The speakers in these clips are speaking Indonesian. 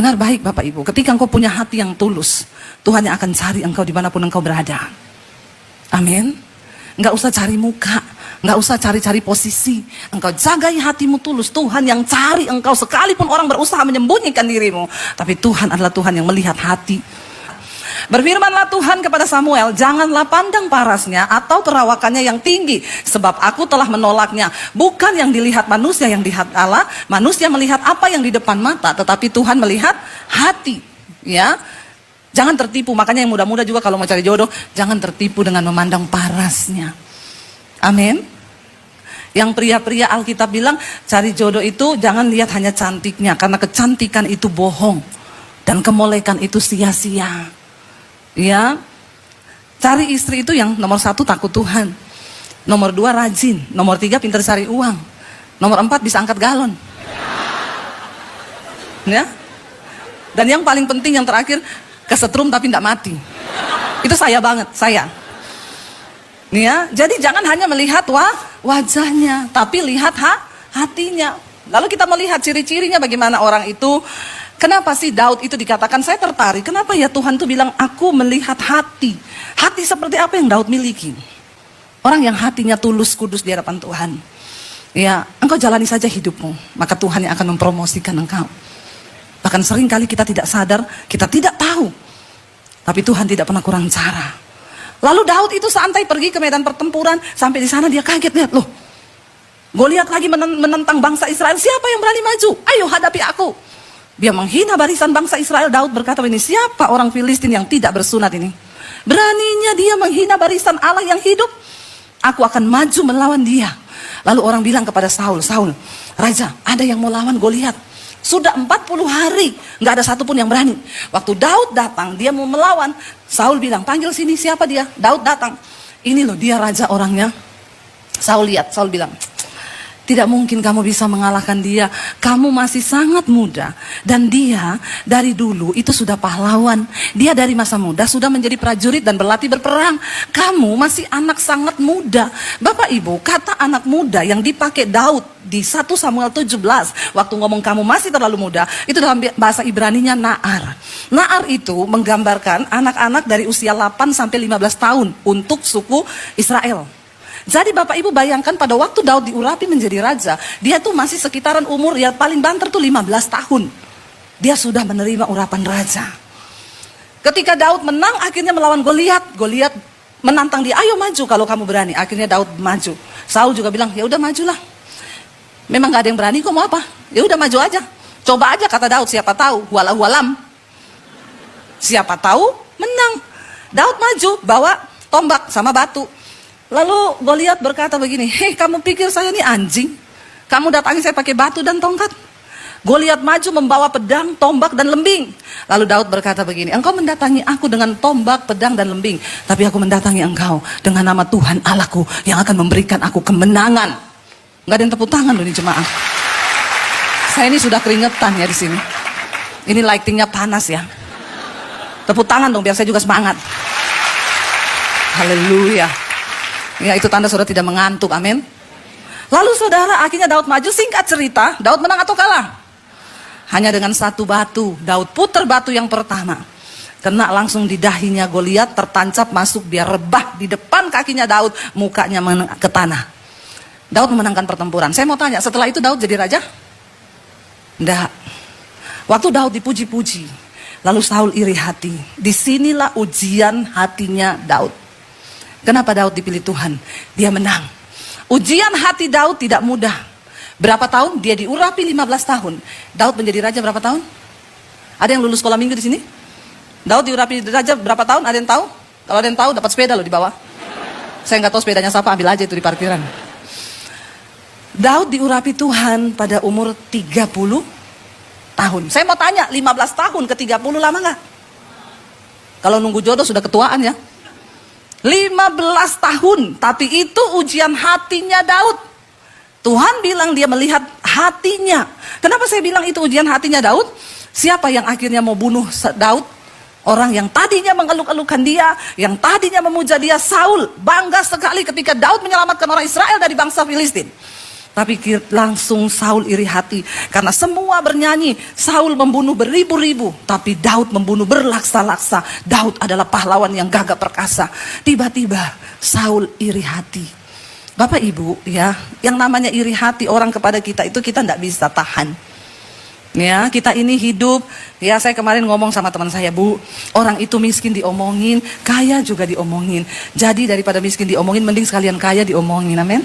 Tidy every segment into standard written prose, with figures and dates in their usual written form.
Benar baik Bapak Ibu, ketika engkau punya hati yang tulus, Tuhan yang akan cari engkau dimanapun engkau berada. Amin. Enggak usah cari muka, enggak usah cari-cari posisi. Engkau jagai hatimu tulus, Tuhan yang cari engkau. Sekalipun orang berusaha menyembunyikan dirimu, tapi Tuhan adalah Tuhan yang melihat hati. Berfirmanlah Tuhan kepada Samuel, janganlah pandang parasnya atau perawakannya yang tinggi, sebab aku telah menolaknya. Bukan yang dilihat manusia yang dilihat Allah. Manusia melihat apa yang di depan mata, tetapi Tuhan melihat hati. Ya, jangan tertipu. Makanya yang muda-muda juga kalau mau cari jodoh, jangan tertipu dengan memandang parasnya. Amin. Yang pria-pria Alkitab bilang, cari jodoh itu jangan lihat hanya cantiknya, karena kecantikan itu bohong dan kemolekan itu sia-sia. Ya, cari istri itu yang nomor 1 takut Tuhan, nomor 2 rajin, nomor 3 pintar cari uang, nomor 4 bisa angkat galon. Ya, dan yang paling penting yang terakhir, kesetrum tapi tidak mati. Itu saya banget, saya. Ya, jadi jangan hanya melihat wajahnya, tapi lihat hatinya. Lalu kita melihat ciri-cirinya bagaimana orang itu. Kenapa sih Daud itu dikatakan, saya tertarik, kenapa ya Tuhan tuh bilang aku melihat hati. Hati seperti apa yang Daud miliki? Orang yang hatinya tulus, kudus di hadapan Tuhan. Ya, engkau jalani saja hidupmu, maka Tuhan yang akan mempromosikan engkau. Bahkan sering kali kita tidak sadar, kita tidak tahu, tapi Tuhan tidak pernah kurang cara. Lalu Daud itu santai pergi ke medan pertempuran, sampai di sana dia kaget, lihat loh, Goliat lagi menentang bangsa Israel, siapa yang berani maju? Ayo hadapi aku. Dia menghina barisan bangsa Israel. Daud berkata ini, siapa orang Filistin yang tidak bersunat ini? Beraninya dia menghina barisan Allah yang hidup. Aku akan maju melawan dia. Lalu orang bilang kepada Saul, Saul, Raja, ada yang mau lawan Goliat. Sudah 40 hari, nggak ada satupun yang berani. Waktu Daud datang, dia mau melawan. Saul bilang, panggil sini, siapa dia? Daud datang. Ini loh dia raja orangnya. Saul lihat, Saul bilang, tidak mungkin kamu bisa mengalahkan dia. Kamu masih sangat muda. Dan dia dari dulu itu sudah pahlawan. Dia dari masa muda sudah menjadi prajurit dan berlatih berperang. Kamu masih anak sangat muda. Bapak Ibu, kata anak muda yang dipakai Daud di 1 Samuel 17. Waktu ngomong kamu masih terlalu muda, itu dalam bahasa Ibraninya Na'ar. Na'ar itu menggambarkan anak-anak dari usia 8 sampai 15 tahun untuk suku Israel. Jadi Bapak Ibu bayangkan pada waktu Daud diurapi menjadi raja, dia tuh masih sekitaran umur yang paling banter tuh 15 tahun. Dia sudah menerima urapan raja. Ketika Daud menang akhirnya melawan Goliat, Goliat menantang dia, ayo maju kalau kamu berani. Akhirnya Daud maju. Saul juga bilang, ya udah majulah. Memang gak ada yang berani, kok mau apa? Ya udah maju aja. Coba aja kata Daud, siapa tahu, walau alam. Siapa tahu menang. Daud maju bawa tombak sama batu. Lalu Goliat berkata begini, hei kamu pikir saya ini anjing? Kamu datangi saya pakai batu dan tongkat? Goliat maju membawa pedang, tombak dan lembing. Lalu Daud berkata begini, engkau mendatangi aku dengan tombak, pedang dan lembing, tapi aku mendatangi engkau dengan nama Tuhan Allahku yang akan memberikan aku kemenangan. Gak ada yang tepuk tangan loh ini jemaah. Saya ini sudah keringetan ya di sini. Ini lightingnya panas ya. Tepuk tangan dong biar saya juga semangat. Haleluya. Ya itu tanda saudara tidak mengantuk, amin. Lalu saudara akhirnya Daud maju, singkat cerita, Daud menang atau kalah? Hanya dengan satu batu, Daud putar batu yang pertama. Kena langsung di dahinya Goliat, tertancap masuk, dia rebah di depan kakinya Daud, mukanya ke tanah. Daud memenangkan pertempuran. Saya mau tanya, setelah itu Daud jadi raja? Enggak. Waktu Daud dipuji-puji, lalu Saul iri hati. Disinilah ujian hatinya Daud. Kenapa Daud dipilih Tuhan? Dia menang. Ujian hati Daud tidak mudah. Berapa tahun? Dia diurapi 15 tahun. Daud menjadi raja berapa tahun? Ada yang lulus sekolah minggu di sini? Daud diurapi raja berapa tahun? Ada yang tahu? Kalau ada yang tahu dapat sepeda loh di bawah. Saya nggak tahu sepedanya siapa, ambil aja itu di parkiran. Daud diurapi Tuhan pada umur 30 tahun. Saya mau tanya, 15 tahun ke 30 lama nggak? Kalau nunggu jodoh sudah ketuaan ya. 15 tahun, tapi itu ujian hatinya Daud. Tuhan bilang dia melihat hatinya. Kenapa saya bilang itu ujian hatinya Daud? Siapa yang akhirnya mau bunuh Daud? Orang yang tadinya mengeluk-elukan dia, yang tadinya memuja dia, Saul. Bangga sekali ketika Daud menyelamatkan orang Israel dari bangsa Filistin. Tapi langsung Saul iri hati. Karena semua bernyanyi, Saul membunuh beribu-ribu. Tapi Daud membunuh berlaksa-laksa. Daud adalah pahlawan yang gagah perkasa. Tiba-tiba Saul iri hati. Bapak Ibu ya, yang namanya iri hati orang kepada kita itu kita tidak bisa tahan. Ya, kita ini hidup, ya saya kemarin ngomong sama teman saya, Bu, orang itu miskin diomongin, kaya juga diomongin. Jadi daripada miskin diomongin, mending sekalian kaya diomongin, amin.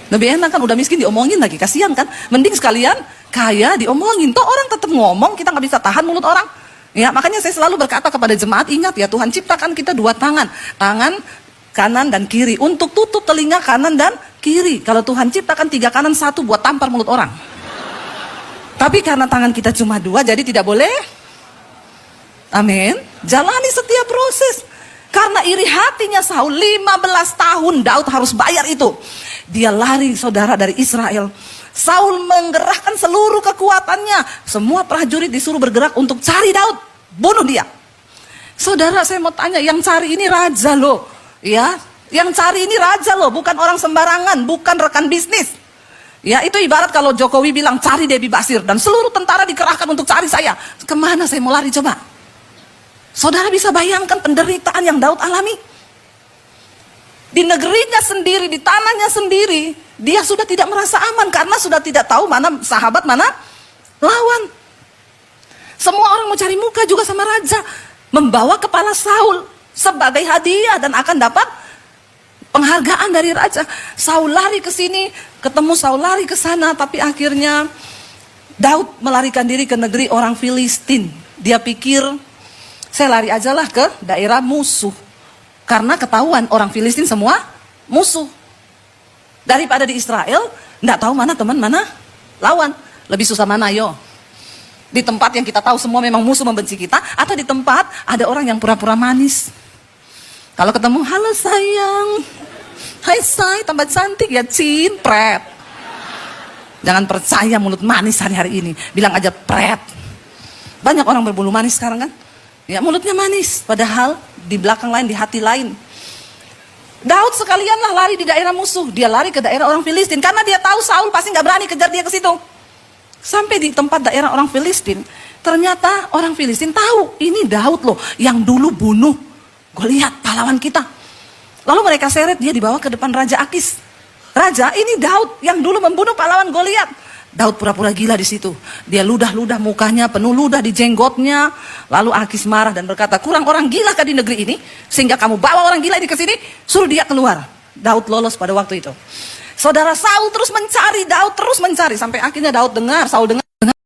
Lebih enak kan, udah miskin diomongin lagi, kasihan kan. Mending sekalian kaya diomongin. Toh orang tetap ngomong, kita nggak bisa tahan mulut orang. Ya, makanya saya selalu berkata kepada jemaat, ingat ya, Tuhan ciptakan kita dua tangan. Tangan kanan dan kiri. Untuk tutup telinga kanan dan kiri. Kalau Tuhan ciptakan tiga kanan, satu buat tampar mulut orang. Tapi karena tangan kita cuma dua, jadi tidak boleh. Amin. Jalani setiap proses. Karena iri hatinya Saul, 15 tahun Daud harus bayar itu. Dia lari saudara dari Israel. Saul menggerakkan seluruh kekuatannya. Semua prajurit disuruh bergerak untuk cari Daud. Bunuh dia. Saudara, saya mau tanya, yang cari ini raja loh. Ya, yang cari ini raja loh, bukan orang sembarangan, bukan rekan bisnis. Ya, itu ibarat kalau Jokowi bilang cari Debbie Basir dan seluruh tentara dikerahkan untuk cari saya. Kemana saya mau lari coba? Saudara bisa bayangkan penderitaan yang Daud alami. Di negerinya sendiri, di tanahnya sendiri, dia sudah tidak merasa aman karena sudah tidak tahu mana sahabat, mana lawan. Semua orang mau cari muka juga sama raja, membawa kepala Saul sebagai hadiah dan akan dapat penghargaan dari raja. Saul lari ke sini, ketemu Saul lari ke sana, tapi akhirnya Daud melarikan diri ke negeri orang Filistin. Dia pikir, saya lari ajalah ke daerah musuh. Karena ketahuan orang Filistin semua musuh. Daripada di Israel, enggak tahu mana teman, mana lawan. Lebih susah mana, yo? Di tempat yang kita tahu semua memang musuh membenci kita, atau di tempat ada orang yang pura-pura manis. Kalau ketemu, halo sayang, hai say, tambah cantik ya, pret. Jangan percaya mulut manis hari-hari ini, bilang aja pret. Banyak orang berbulu manis sekarang kan, ya mulutnya manis, padahal di belakang lain, di hati lain. Daud sekalianlah lari di daerah musuh, dia lari ke daerah orang Filistin, karena dia tahu Saul pasti nggak berani kejar dia ke situ. Sampai di tempat daerah orang Filistin, ternyata orang Filistin tahu, ini Daud loh, yang dulu bunuh Goliat, pahlawan kita. Lalu mereka seret dia dibawa ke depan Raja Akis. Raja, ini Daud yang dulu membunuh pahlawan Goliat. Daud pura-pura gila di situ. Dia ludah-ludah mukanya, penuh ludah di jenggotnya. Lalu Akis marah dan berkata, kurang orang gila kah di negeri ini? Sehingga kamu bawa orang gila ini ke sini, suruh dia keluar. Daud lolos pada waktu itu. Saudara, Saul terus mencari, Daud terus mencari. Sampai akhirnya Daud dengar, Saul dengar.